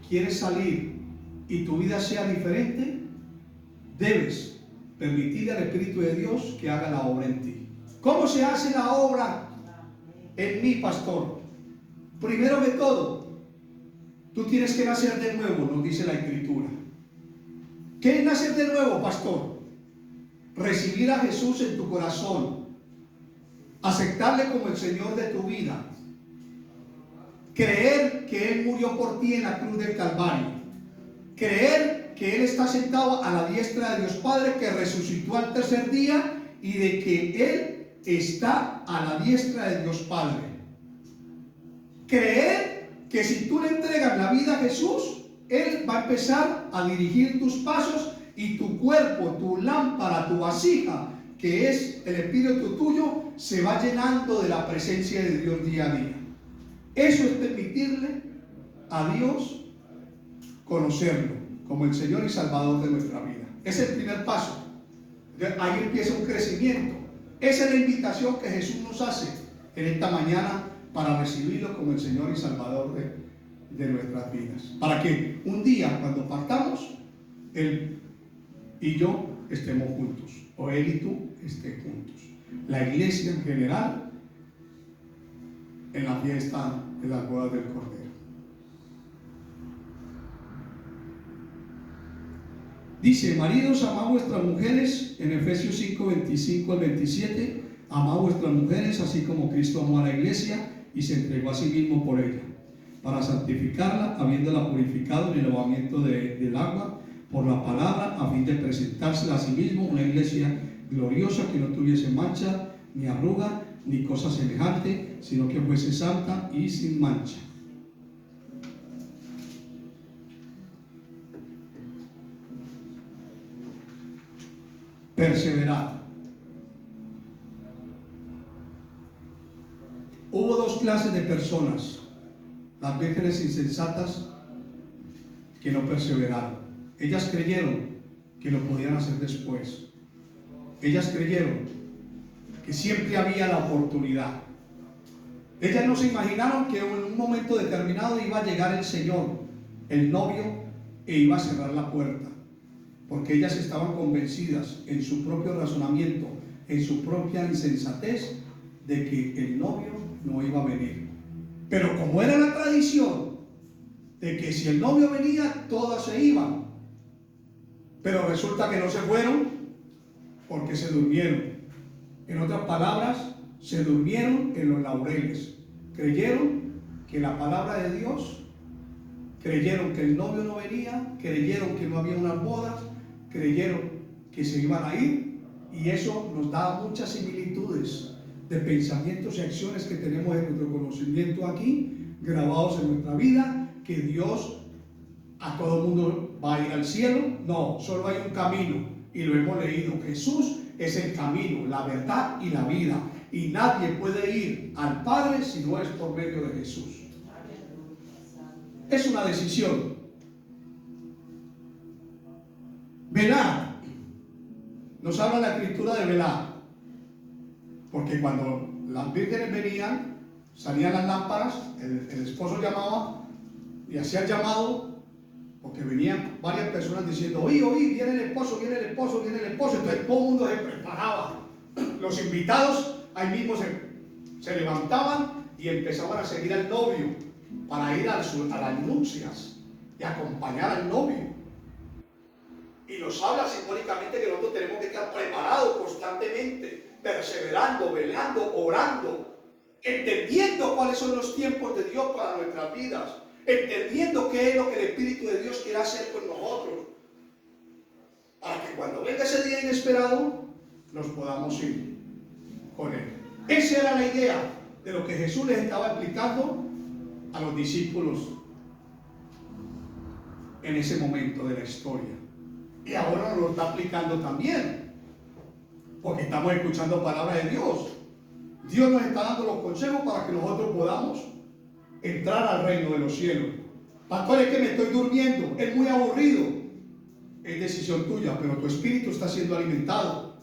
quieres salir y tu vida sea diferente, debes permitirle al Espíritu de Dios que haga la obra en ti. ¿Cómo se hace la obra en mí, pastor? Primero que todo, tú tienes que nacer de nuevo, nos dice la Escritura. ¿Qué es nacer de nuevo, pastor? Recibir a Jesús en tu corazón, aceptarle como el Señor de tu vida, creer que Él murió por ti en la cruz del Calvario, creer que Él está sentado a la diestra de Dios Padre, que resucitó al tercer día, y de que Él está a la diestra de Dios Padre. Creer que si tú le entregas la vida a Jesús, Él va a empezar a dirigir tus pasos, y tu cuerpo, tu lámpara, tu vasija, que es el espíritu tuyo, se va llenando de la presencia de Dios día a día. Eso es permitirle a Dios conocerlo como el Señor y Salvador de nuestra vida. Es el primer paso. Ahí empieza un crecimiento. Esa es la invitación que Jesús nos hace en esta mañana para recibirlo como el Señor y Salvador de nuestras vidas. Para que un día, cuando partamos, Él y yo estemos juntos, o Él y tú estén juntos. La iglesia en general, en la fiesta de las bodas del Cordero. Dice: maridos, amad a vuestras mujeres, en Efesios 5, 25 al 27, amad a vuestras mujeres, así como Cristo amó a la iglesia y se entregó a sí mismo por ella, para santificarla, habiéndola purificado en el lavamiento del agua, por la palabra, a fin de presentársela a sí mismo una iglesia gloriosa, que no tuviese mancha, ni arruga, ni cosa semejante, sino que fuese santa y sin mancha. Perseverar. Hubo dos clases de personas: las vírgenes insensatas que no perseveraron. Ellas creyeron que lo podían hacer después. Ellas creyeron que siempre había la oportunidad. Ellas no se imaginaron que en un momento determinado iba a llegar el Señor, el novio, e iba a cerrar la puerta, porque ellas estaban convencidas en su propio razonamiento, en su propia insensatez, de que el novio no iba a venir. Pero como era la tradición de que si el novio venía, todas se iban, pero resulta que no se fueron porque se durmieron. En otras palabras, se durmieron en los laureles. Creyeron que la palabra de Dios, creyeron que el novio no venía, creyeron que no había unas bodas, creyeron que se iban a ir, y eso nos da muchas similitudes de pensamientos y acciones que tenemos en nuestro conocimiento aquí, grabados en nuestra vida, que Dios a todo el mundo va a ir al cielo. No, solo hay un camino, y lo hemos leído. Jesús es el camino, la verdad y la vida, y nadie puede ir al Padre si no es por medio de Jesús. Es una decisión. Velar. Nos habla la escritura de velar, porque cuando las vírgenes venían, salían las lámparas, el esposo llamaba y hacía el llamado, porque venían varias personas diciendo: oí, viene el esposo, viene el esposo, viene el esposo. Entonces todo el mundo se preparaba. Los invitados ahí mismo se levantaban y empezaban a seguir al novio para ir a las nupcias y acompañar al novio. Y nos habla simbólicamente que nosotros tenemos que estar preparados constantemente, perseverando, velando, orando, entendiendo cuáles son los tiempos de Dios para nuestras vidas, entendiendo qué es lo que el Espíritu de Dios quiere hacer con nosotros, para que cuando venga ese día inesperado nos podamos ir con Él. Esa era la idea de lo que Jesús les estaba explicando a los discípulos en ese momento de la historia. Y ahora nos lo está aplicando también, porque estamos escuchando palabra de Dios. Dios nos está dando los consejos para que nosotros podamos entrar al reino de los cielos. Pastor, es que me estoy durmiendo, es muy aburrido. Es decisión tuya, pero tu espíritu está siendo alimentado.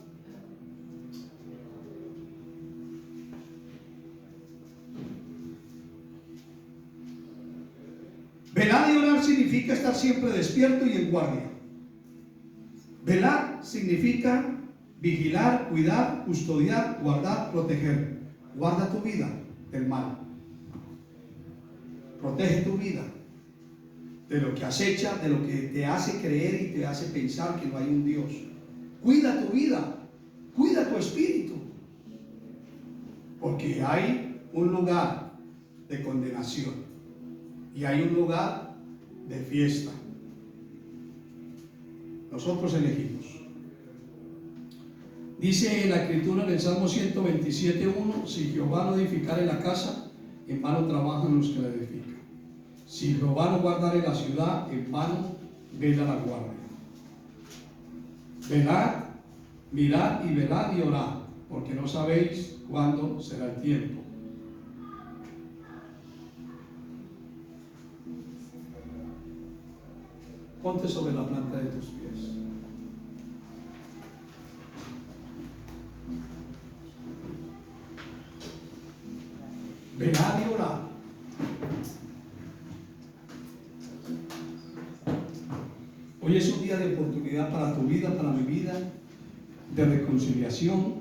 Velar y orar significa estar siempre despierto y en guardia. Velar significa vigilar, cuidar, custodiar, guardar, proteger. Guarda tu vida del mal. Protege tu vida de lo que acecha, de lo que te hace creer y te hace pensar que no hay un Dios. Cuida tu vida, cuida tu espíritu, porque hay un lugar de condenación y hay un lugar de fiesta. Nosotros elegimos. Dice en la escritura en el Salmo 127:1: si Jehová no edificare la casa, en vano trabajan los que la edifican. Si Jehová no guardare la ciudad, en vano vela la guardia. Velad, mirad y velad y orad, porque no sabéis cuándo será el tiempo. Ponte sobre la planta de tus pies. Velad Hoy es un día de oportunidad para tu vida, para mi vida, de reconciliación.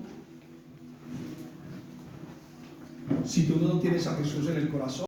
Si tú no tienes a Jesús en el corazón,